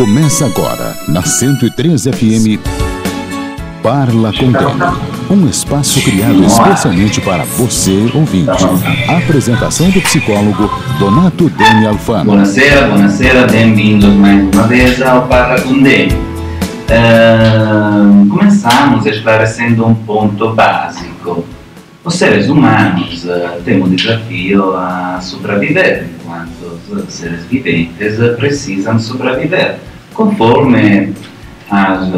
Começa agora, na 103 FM, Parla com Dani. Um espaço criado especialmente para você, ouvinte. A apresentação do psicólogo Donato Dani Alfano. Buonasera, bem-vindos mais uma vez ao Parla com Dani. Começamos esclarecendo um ponto básico. Os seres humanos têm um desafio a sobreviver, enquanto os seres viventes precisam sobreviver, conforme as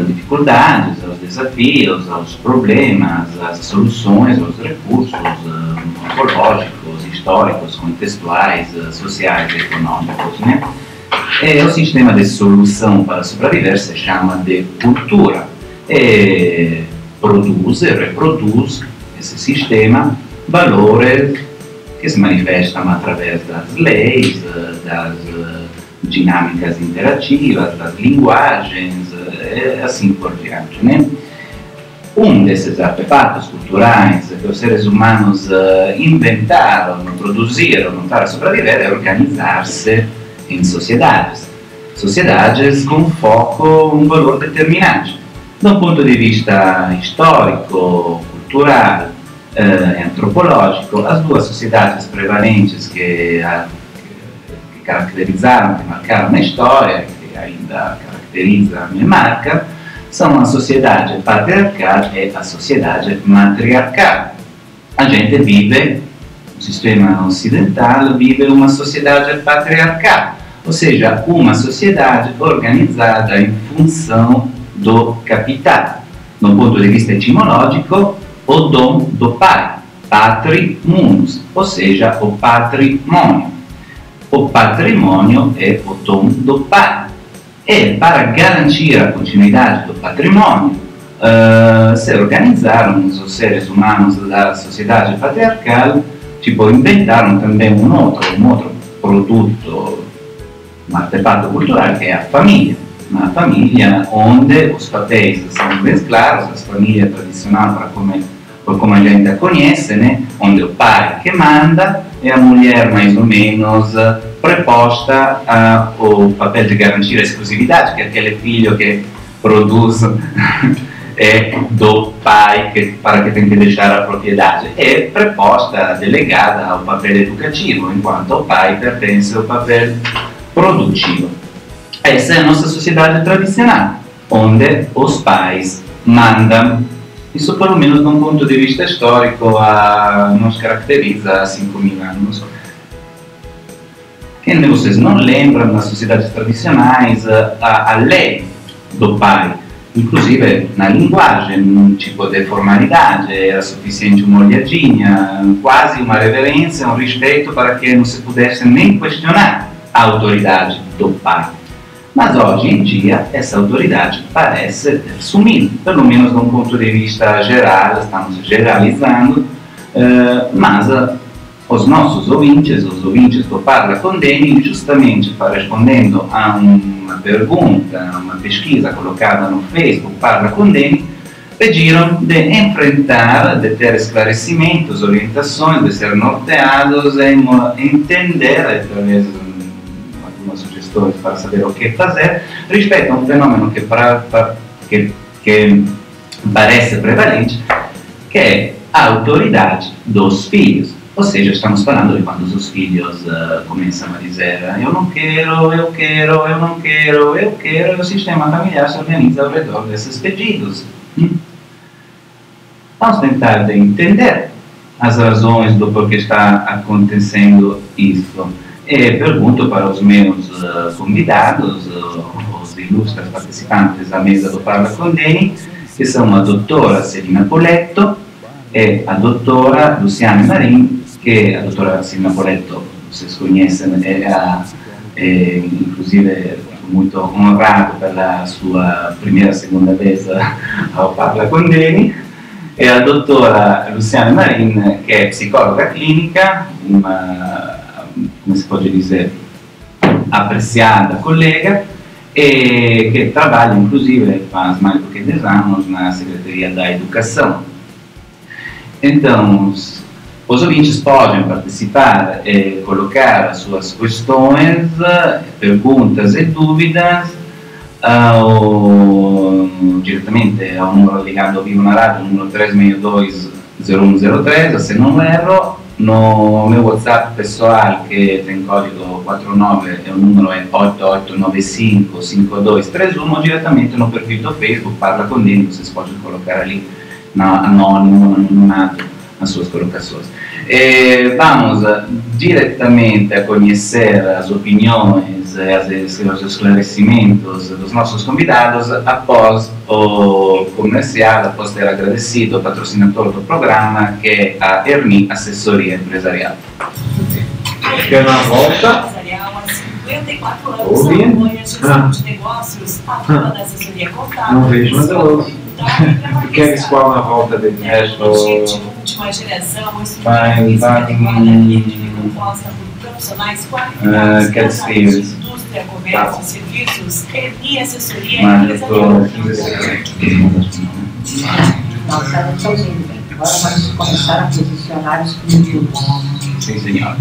dificuldades, aos desafios, aos problemas, às soluções, aos recursos ecológicos, históricos, contextuais, sociais e econômicos, né? E o sistema de solução para sobreviver se chama de cultura. E produz e reproduz esse sistema valores que se manifestam através das leis, das dinâmicas interativas, das linguagens, assim por diante, né? Um desses artefatos culturais que os seres humanos inventaram, produziram para sobreviver é organizar-se em sociedades. Sociedades com foco um valor determinado. Do ponto de vista histórico, cultural, antropológico, as duas sociedades prevalentes que caracterizaram, que marcaram a história, que ainda caracteriza e marca, são a sociedade patriarcal e a sociedade matriarcal. A gente vive, o sistema ocidental vive uma sociedade patriarcal, ou seja, uma sociedade organizada em função do capital. Do ponto de vista etimológico, o dom do pai, patrimunus, ou seja, o patrimônio. O patrimônio é o dom do pai. E para garantir a continuidade do patrimônio, se organizaram os seres humanos da sociedade patriarcal, inventaram também um outro produto, um artefato cultural, que é a família. Uma família onde os papéis são bem claros, a família tradicional, como a gente a conhece, né? Onde o pai que manda e a mulher mais ou menos preposta ao papel de garantir a exclusividade, que aquele filho que produz é do pai para que tem que deixar a propriedade. É preposta, delegada ao papel educativo, enquanto o pai pertence ao papel produtivo. Essa é a nossa sociedade tradicional, onde os pais mandam. Isso, pelo menos, de um ponto de vista histórico, nos caracteriza há 5.000 anos. Quem de vocês não lembra, nas sociedades tradicionais, a lei do pai, inclusive na linguagem, um tipo de formalidade, era suficiente uma olhadinha, quase uma reverência, um respeito para que não se pudesse nem questionar a autoridade do pai. Mas hoje em dia essa autoridade parece ter sumido, pelo menos de um ponto de vista geral, estamos generalizando, mas os nossos ouvintes, os ouvintes do Parla com Dani, justamente respondendo a uma pergunta, uma pesquisa colocada no Facebook Parla com Dani, pediram de enfrentar, de ter esclarecimentos, orientações, de ser norteados em entender, através de algumas sugestões para saber o que fazer, respeito a um fenômeno que parece prevalente, que é a autoridade dos filhos. Ou seja, estamos falando de quando os filhos começam a dizer eu não quero, eu quero, eu não quero, eu quero, e o sistema familiar se organiza ao redor desses pedidos. Vamos tentar entender as razões do porquê está acontecendo isso. E pergunto para os meus convidados, os ilustres participantes da mesa do Parla com Dani, que são a doutora Celina Poletto e a doutora Luciana Marin, que a doutora Celina Poletto, vocês conhecem, inclusive muito honrado pela sua segunda vez ao Parla com Dani, e a doutora Luciana Marin, que é psicóloga clínica, come si può dire, apreciada colega, e que trabalha, inclusive, faz mais do que 10 anos na Secretaria da Educação. Então, os ouvintes podem participar e colocar as suas questões, perguntas e dúvidas direttamente ao numero ligando vivo na rádio, número 362-0103, se não erro. No meu WhatsApp pessoal, que tem código 49, o número é 8895-5231, diretamente no perfil do Facebook, Parla com Dini, vocês podem colocar ali anônimo, anonimato, as suas colocações. Vamos diretamente a conhecer as opiniões e os esclarecimentos dos nossos convidados após o comercial, após ter agradecido ao patrocinador do programa, que é a Erni Assessoria Empresarial. Quer na volta? 54 anos, acompanha a gestão de negócios, atua na assessoria contábil. Não vejo, mas eu ouço. Quer qual na volta dele? Última geração, estrutura física adequada, composta por profissionais qualificados, indústria, comércio, serviços, e assessoria empresarial. Nós estamos indo bem. Agora vamos começar a posicionar os produtos. Sim, senhor.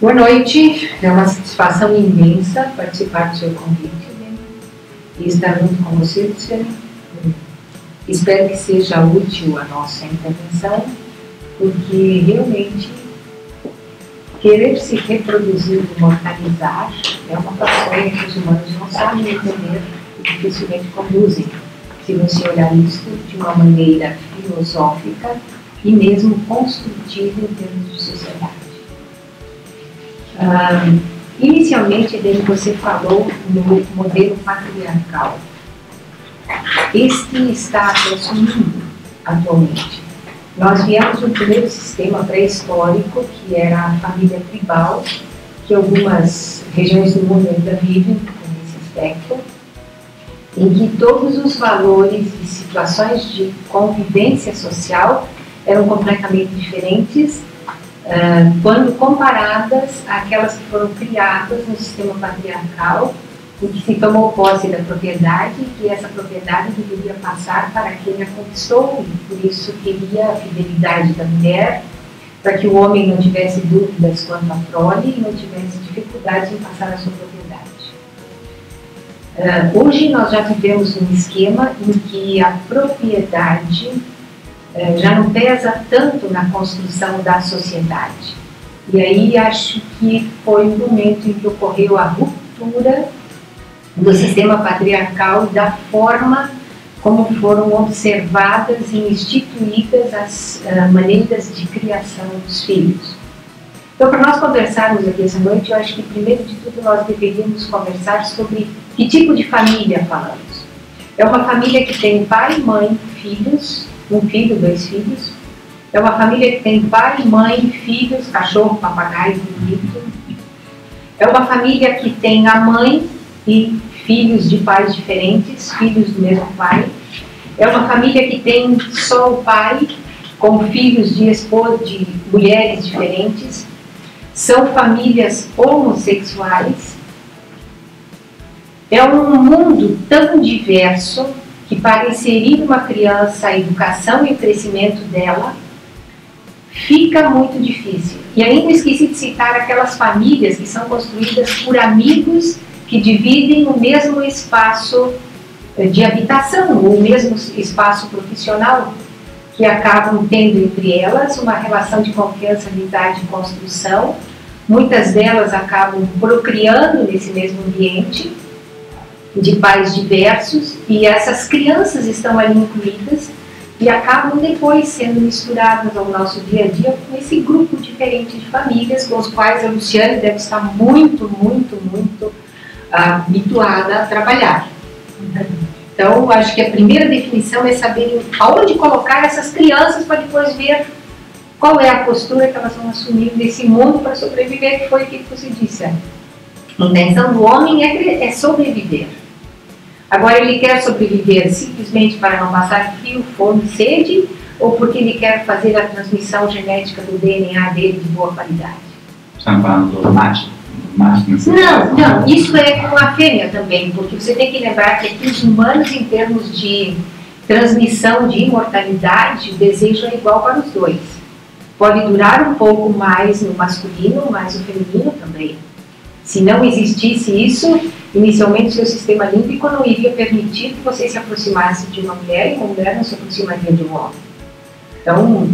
Boa noite, é uma satisfação imensa participar do seu convite, né? E estar junto com você, Luciano. Espero que seja útil a nossa intervenção, porque realmente querer se reproduzir e imortalizar é uma façanha que os humanos não sabem entender e dificilmente conduzem, se você olhar isso de uma maneira filosófica e mesmo construtiva em termos de sociedade. Inicialmente, desde que você falou no modelo patriarcal, este está assumindo atualmente. Nós viemos do primeiro sistema pré-histórico, que era a família tribal, que algumas regiões do mundo ainda vivem nesse aspecto, em que todos os valores e situações de convivência social eram completamente diferentes quando comparadas àquelas que foram criadas no sistema patriarcal, em que se tomou posse da propriedade e que essa propriedade deveria passar para quem a conquistou, e por isso queria a fidelidade da mulher, para que o homem não tivesse dúvidas quanto à prole e não tivesse dificuldades em passar a sua propriedade. Hoje nós já vivemos um esquema em que a propriedade já não pesa tanto na construção da sociedade. E aí acho que foi o momento em que ocorreu a ruptura do sistema patriarcal e da forma como foram observadas e instituídas as maneiras de criação dos filhos. Então, para nós conversarmos aqui essa noite, eu acho que primeiro de tudo nós deveríamos conversar sobre que tipo de família falamos. É uma família que tem pai, mãe, filhos, um filho, 2 filhos. É uma família que tem pai, mãe, filhos, cachorro, papagaio, bonito. É uma família que tem a mãe e filhos de pais diferentes, filhos do mesmo pai. É uma família que tem só o pai, com filhos de mulheres diferentes. São famílias homossexuais. É um mundo tão diverso que para inserir uma criança, a educação e o crescimento dela fica muito difícil. E ainda esqueci de citar aquelas famílias que são construídas por amigos que dividem o mesmo espaço de habitação, o mesmo espaço profissional, que acabam tendo entre elas uma relação de confiança, amizade e construção. Muitas delas acabam procriando nesse mesmo ambiente, de pais diversos, e essas crianças estão ali incluídas e acabam depois sendo misturadas ao nosso dia a dia com esse grupo diferente de famílias, com os quais a Luciane deve estar muito habituada a trabalhar. Então, acho que a primeira definição é saber aonde colocar essas crianças para depois ver qual é a postura que elas vão assumir nesse mundo para sobreviver, que foi o que você disse. A intenção do homem é sobreviver. Agora, ele quer sobreviver simplesmente para não passar frio, fome, sede, ou porque ele quer fazer a transmissão genética do DNA dele de boa qualidade? Estamos falando do macho? Não, isso é com a fêmea também, porque você tem que lembrar que aqui os humanos, em termos de transmissão de imortalidade, o desejo é igual para os dois. Pode durar um pouco mais no masculino, mas o feminino também. Se não existisse isso, inicialmente o seu sistema límbico não iria permitir que você se aproximasse de uma mulher e uma mulher não se aproximaria de um homem. Então,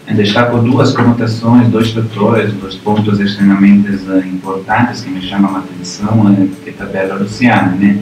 destaco duas conotações, dois fatores, dois pontos extremamente importantes que me chamam a atenção, que tabela Luciana, né?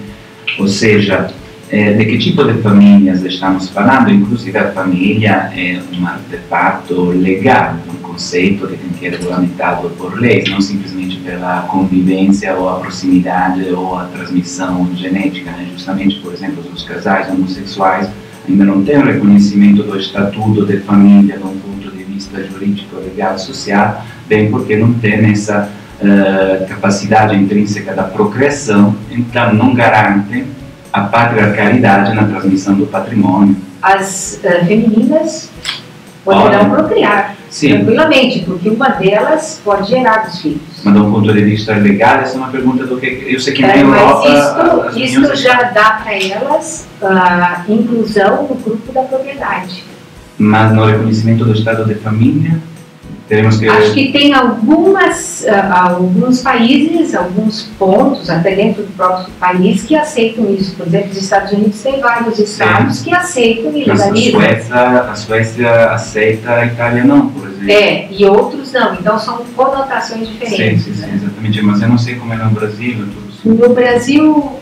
Ou seja, de que tipo de famílias estamos falando? Inclusive a família é um artefato legal, um conceito que tem que ser regulamentado por leis, não simplesmente pela convivência ou a proximidade ou a transmissão genética, né? Justamente, por exemplo, os casais homossexuais ainda não têm o reconhecimento do estatuto de família de um ponto de vista jurídico, legal, social, bem porque não tem essa capacidade intrínseca da procriação, então não garante a patriarcalidade na transmissão do patrimônio. As femininas poderão procriar tranquilamente, porque uma delas pode gerar os filhos. Mas de um ponto de vista legal, essa é uma pergunta do que eu sei que na Europa... Mas isto já dá para elas a inclusão no grupo da propriedade. Mas no reconhecimento do estado de família, teremos que... Acho que tem alguns países, alguns pontos, até dentro do próprio país, que aceitam isso. Por exemplo, os Estados Unidos têm vários estados que aceitam e legalizam. A Suécia aceita, a Itália não, por exemplo. E outros não. Então são conotações diferentes. Sim, exatamente. Mas eu não sei como é no Brasil. No Brasil,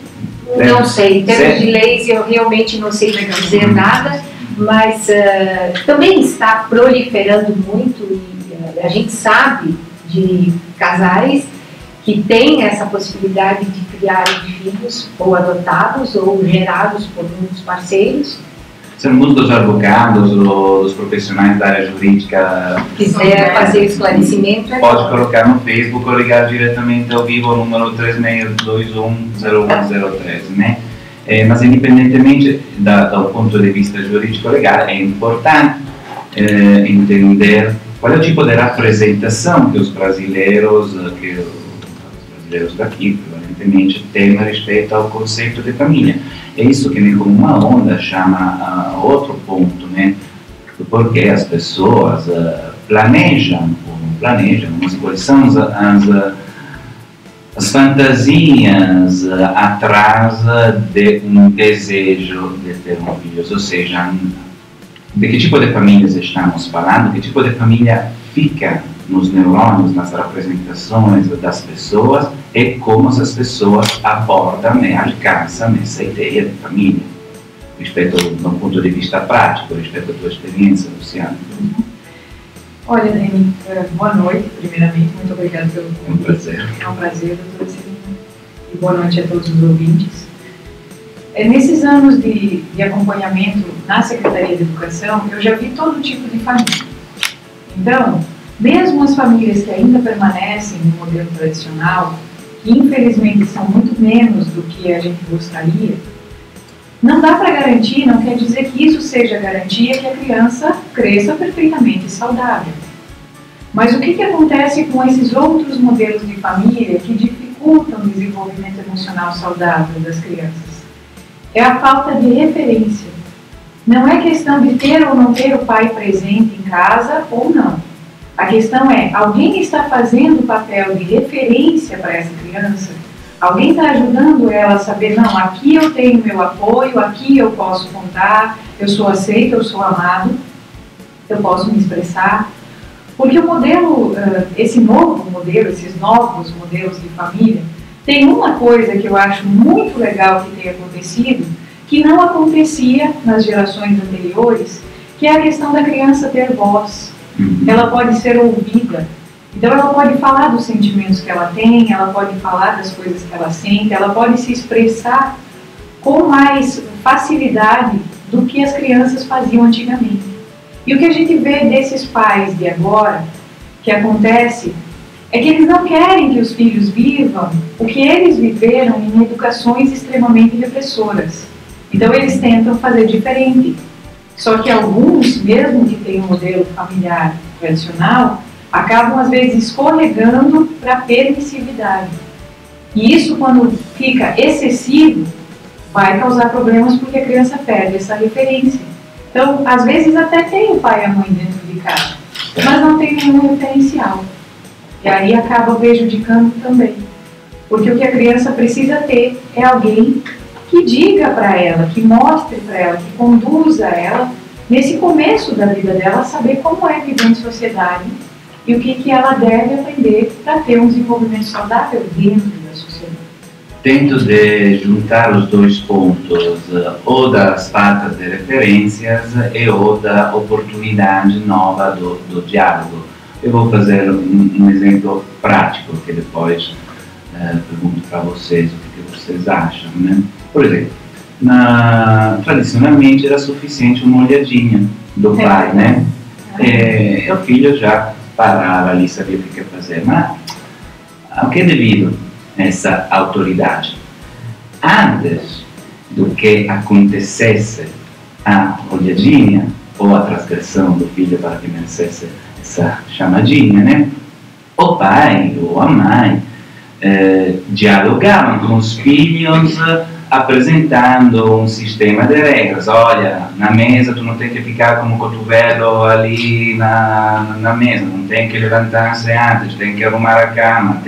não sei. Em termos de leis, eu realmente não sei dizer nada, mas também está proliferando muito e a gente sabe de casais que têm essa possibilidade de criarem filhos ou adotados ou gerados por um dos parceiros. Se alguns dos advogados ou dos profissionais da área jurídica quiser fazer o esclarecimento, pode colocar no Facebook ou ligar diretamente ao vivo ao número 36210103, né? Mas independentemente do ponto de vista jurídico legal, é importante entender qual é o tipo de representação que os brasileiros daqui, prevalentemente, têm a respeito ao conceito de família. É isso que, como uma onda, chama outro ponto, né? Porque as pessoas planejam ou não planejam, mas quais são as fantasias atrás de um desejo de ter um filho, ou seja, de que tipo de famílias estamos falando, que tipo de família fica nos neurônios, nas representações das pessoas e como essas pessoas abordam e alcançam essa ideia de família, respeito de um ponto de vista prático, respeito à tua experiência, Luciana. Olha, Dani, boa noite, primeiramente, muito obrigada pelo convite. É um prazer. É um prazer, doutora Celina, e boa noite a todos os ouvintes. Nesses anos de acompanhamento na Secretaria de Educação, eu já vi todo tipo de família. Então, mesmo as famílias que ainda permanecem no modelo tradicional, que infelizmente são muito menos do que a gente gostaria, não dá para garantir, não quer dizer que isso seja garantia que a criança cresça perfeitamente saudável. Mas o que acontece com esses outros modelos de família que dificultam o desenvolvimento emocional saudável das crianças? É a falta de referência. Não é questão de ter ou não ter o pai presente em casa ou não. A questão é, alguém está fazendo o papel de referência para essa criança? Alguém está ajudando ela a saber, não, aqui eu tenho meu apoio, aqui eu posso contar, eu sou aceito, eu sou amado, eu posso me expressar. Porque o modelo, esse novo modelo, esses novos modelos de família, tem uma coisa que eu acho muito legal que tem acontecido, que não acontecia nas gerações anteriores, que é a questão da criança ter voz. Ela pode ser ouvida. Então ela pode falar dos sentimentos que ela tem, ela pode falar das coisas que ela sente, ela pode se expressar com mais facilidade do que as crianças faziam antigamente. E o que a gente vê desses pais de agora, que acontece, é que eles não querem que os filhos vivam o que eles viveram em educações extremamente repressoras. Então eles tentam fazer diferente. Só que alguns, mesmo que tenham um modelo familiar tradicional, acabam às vezes escorregando para a permissividade. E isso, quando fica excessivo, vai causar problemas porque a criança perde essa referência. Então, às vezes até tem o pai e a mãe dentro de casa, mas não tem nenhum referencial. E aí acaba prejudicando também. Porque o que a criança precisa ter é alguém que diga para ela, que mostre para ela, que conduza ela nesse começo da vida dela, saber como é viver em sociedade e o que ela deve aprender para ter um desenvolvimento saudável dentro da sociedade. Tento de juntar os dois pontos, ou das faltas de referências e ou da oportunidade nova do diálogo. Eu vou fazer um exemplo prático, que depois pergunto para vocês o que vocês acham, né? Por exemplo, tradicionalmente era suficiente uma olhadinha do pai, né? E o filho já parava ali, sabia o que ia fazer. Mas ao que é devido essa autoridade? Antes do que acontecesse a olhadinha ou a transgressão do filho para que merecesse essa chamadinha, né? O pai ou a mãe dialogavam com os filhos, apresentando um sistema de regras. Olha, na mesa tu não tem que ficar com o cotovelo ali na mesa, não tem que levantar-se antes, tem que arrumar a cama,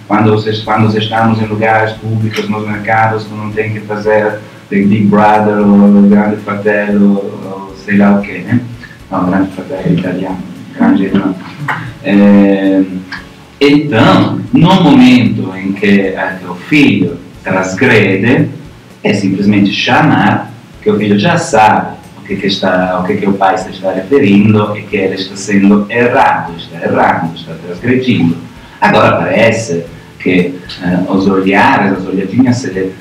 quando estamos em lugares públicos, nos mercados, tu não tem que fazer de Big Brother ou Grande Fratello ou sei lá o que, né? Não, Grande Fratello italiano, grande não. Então, no momento em que o filho transgrede, é simplesmente chamar, que o filho já sabe o que o pai está referindo e que ele está sendo errado, está transgredindo. Agora parece que os olhares, as olhadinhas se lhe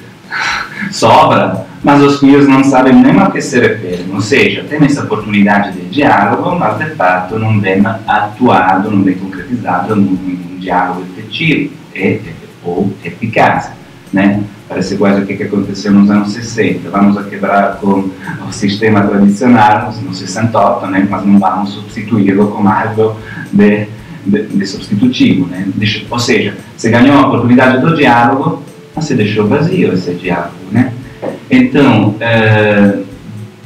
sobram, mas os filhos não sabem nem a que se referem. Ou seja, tem essa oportunidade de diálogo, mas de fato não vem atuado, não vem concretizado num diálogo efetivo ou eficaz, né? Parece quase o que aconteceu nos anos 60. Vamos a quebrar com o sistema tradicional, no 68, né? Mas não vamos substituí-lo com algo de substitutivo, né? Ou seja, você ganhou a oportunidade do diálogo, mas você deixou vazio esse diálogo, né? Então,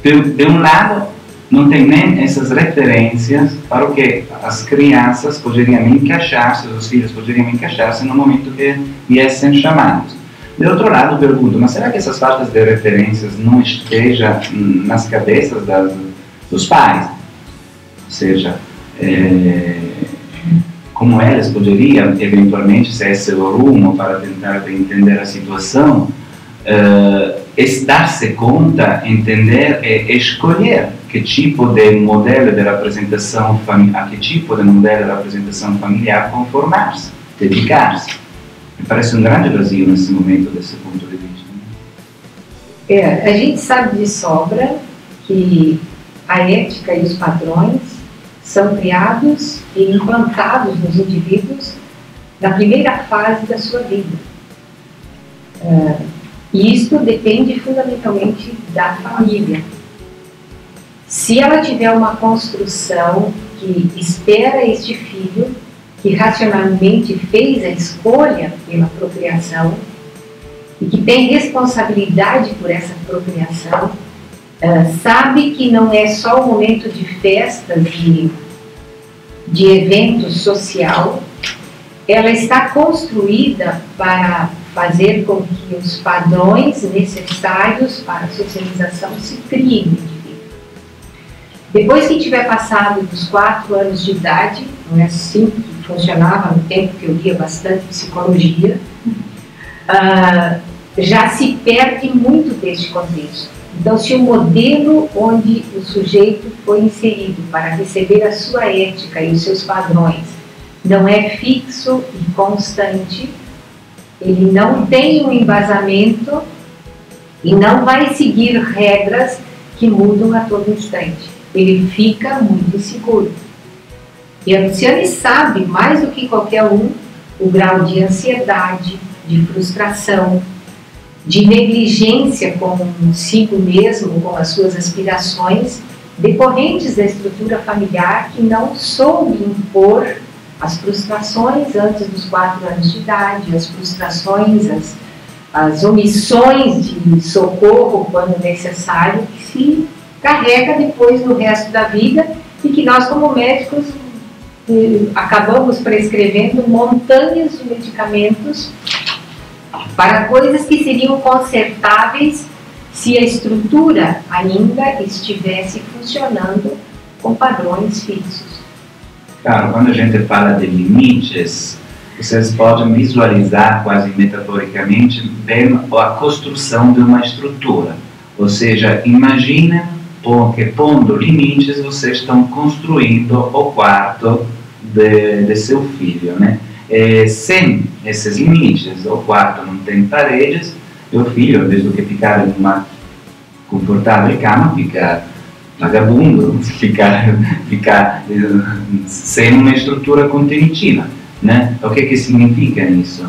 de um lado, não tem nem essas referências para o que as crianças poderiam encaixar-se, os filhos poderiam encaixar-se no momento que viessem chamados. De outro lado, pergunto, mas será que essas faltas de referências não estejam nas cabeças dos pais? Ou seja, como eles poderiam, eventualmente, se esse é o rumo para tentar entender a situação, dar-se conta, entender e escolher que tipo de modelo de representação familiar conformar-se, dedicar-se. Me parece um grande vazio nesse momento, desse ponto de vista. A gente sabe de sobra que a ética e os padrões são criados e implantados nos indivíduos na primeira fase da sua vida. E isto depende fundamentalmente da família. Se ela tiver uma construção que espera este filho, que racionalmente fez a escolha pela procriação e que tem responsabilidade por essa procriação, sabe que não é só o momento de festas e de evento social, ela está construída para fazer com que os padrões necessários para a socialização se criem no indivíduo. Depois que tiver passado dos 4 anos de idade, não é assim que funcionava no tempo que eu lia bastante psicologia, já se perde muito deste contexto. Então, se o modelo onde o sujeito foi inserido para receber a sua ética e os seus padrões não é fixo e constante, ele não tem um embasamento e não vai seguir regras que mudam a todo instante. Ele fica muito inseguro. E a Luciane sabe, mais do que qualquer um, o grau de ansiedade, de frustração, de negligência consigo mesmo, com as suas aspirações, decorrentes da estrutura familiar que não soube impor as frustrações antes dos 4 anos de idade, as frustrações, as omissões de socorro quando necessário, que se carrega depois no resto da vida e que nós, como médicos, acabamos prescrevendo montanhas de medicamentos para coisas que seriam consertáveis se a estrutura ainda estivesse funcionando com padrões fixos. Claro, quando a gente fala de limites, vocês podem visualizar quase metaforicamente bem a construção de uma estrutura. Ou seja, imaginem que pondo limites vocês estão construindo o quarto de seu filho, né? Sem esses limites, o quarto não tem paredes, e o filho, em vez de ficar em uma confortável cama, fica vagabundo, fica sem uma estrutura contenitiva, né? O que significa isso?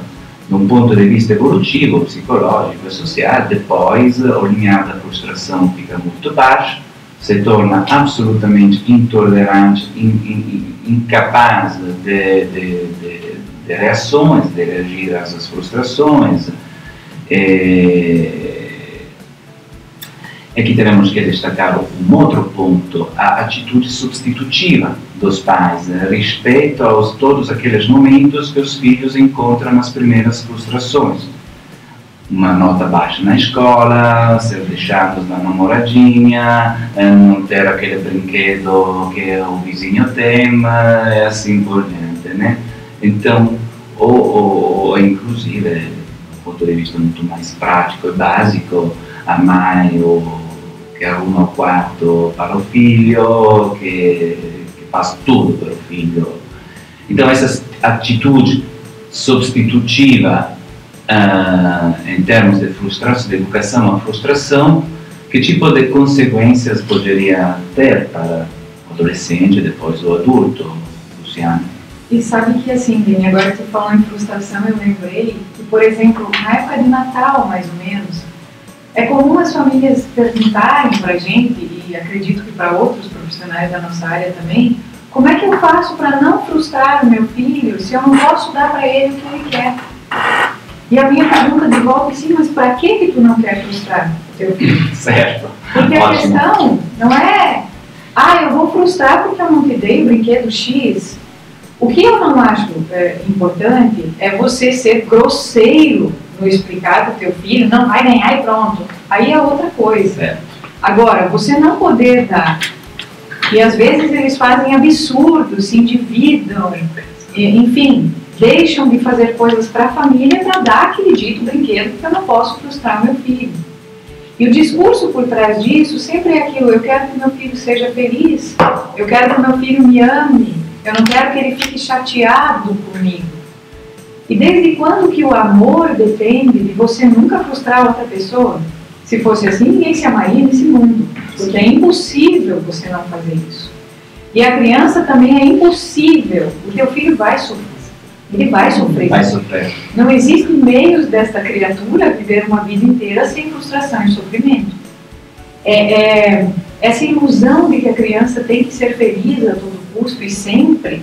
De um ponto de vista evolutivo, psicológico e social, depois o limiar da frustração fica muito baixo, se torna absolutamente intolerante, incapaz de reações, de reagir às frustrações. Aqui teremos que destacar um outro ponto, a atitude substitutiva dos pais, respeito a todos aqueles momentos que os filhos encontram as primeiras frustrações. Uma nota baixa na escola, ser deixados na namoradinha, não ter aquele brinquedo que o vizinho tem, e assim por diante, né? Então, ou inclusive, do ponto de vista muito mais prático e básico, a mãe que arruma o quarto para o filho, que faz tudo para o filho. Então, essa atitude substitutiva em termos de frustração, de educação à frustração, que tipo de consequências poderia ter para o adolescente e depois o adulto, Luciana? E sabe que assim, Dani, agora que você falou em frustração, eu lembrei que, por exemplo, na época de Natal, mais ou menos, é comum as famílias perguntarem para a gente, e acredito que para outros profissionais da nossa área também, como é que eu faço para não frustrar o meu filho se eu não posso dar para ele o que ele quer? E a minha pergunta de volta é sim, mas para que tu não quer frustrar o teu filho? Certo. Porque a questão não é, eu vou frustrar porque eu não te dei o brinquedo X. O que eu não acho importante é você ser grosseiro no explicar para o teu filho, não vai ganhar e pronto. Aí é outra coisa. Certo. Agora, você não poder dar, e às vezes eles fazem absurdos, se endividam, enfim, deixam de fazer coisas para a família para dar aquele dito brinquedo porque eu não posso frustrar meu filho. E o discurso por trás disso sempre é aquilo, eu quero que meu filho seja feliz, eu quero que meu filho me ame, eu não quero que ele fique chateado comigo. E desde quando que o amor depende de você nunca frustrar outra pessoa? Se fosse assim, ninguém se amaria nesse mundo, porque é impossível você não fazer isso. E a criança também é impossível, o teu filho vai sofrer. Ele vai sofrer. Vai sofrer. Não existem meios desta criatura viver uma vida inteira sem frustração e sofrimento. Essa ilusão de que a criança tem que ser feliz a todo custo e sempre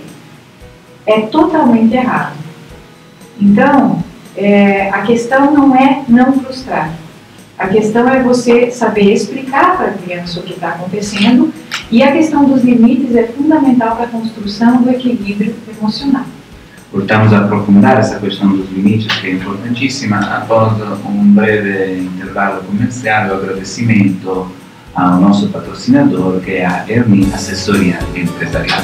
é totalmente errado. Então, a questão não é não frustrar. A questão é você saber explicar para a criança o que está acontecendo, e a questão dos limites é fundamental para a construção do equilíbrio emocional. Voltamos a aprofundar essa questão dos limites, que é importantíssima, após um breve intervalo comercial. O agradecimento ao nosso patrocinador, que é a Ermin Assessoria Empresarial.